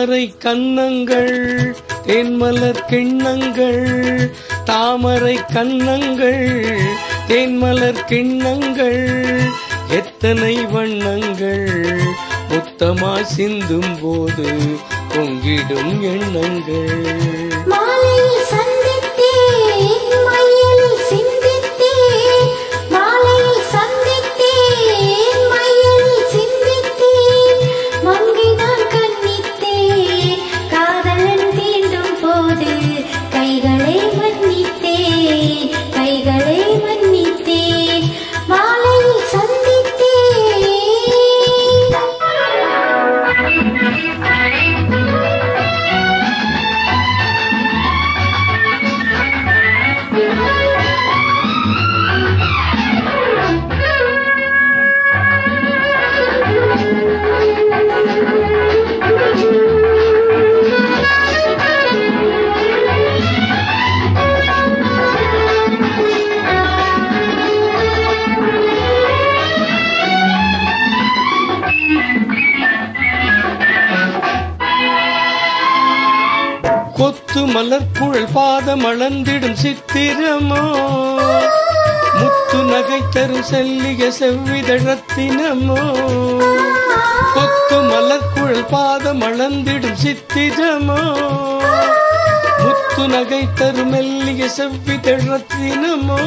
தாமரை கன்னங்கள் தேன்மலர் கிண்ணங்கள், தாமரை கன்னங்கள் தேன்மலர் கிண்ணங்கள், எத்தனை வண்ணங்கள் முத்தமா சிந்தும் போது பொங்கிடும் எண்ணங்கள். கொத்து மலர்குழல் பாதம் அளந்திடும் சித்திரமோ, முத்து நகை தரும் செல்லிய செவ்விதழத்தினமோ. கொத்து மலர்குழல் பாதம் அளந்திடும் சித்திரமோ, முத்து நகை தரும் மெல்லிய செவ்விதழத்தினமோ.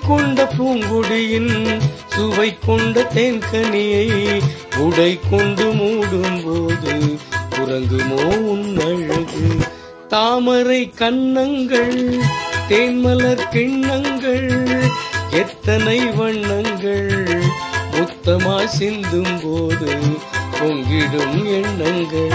கொண்ட பூங்குடியின் சுவை கொண்ட தேன்கனியை உடை கொண்டு மூடும் போது உறங்குமோ உன்னழகு. தாமரை கன்னங்கள் தேன்மலர் கிண்ணங்கள், எத்தனை வண்ணங்கள் முத்தமா சிந்தும் போது பொங்கிடும் எண்ணங்கள்.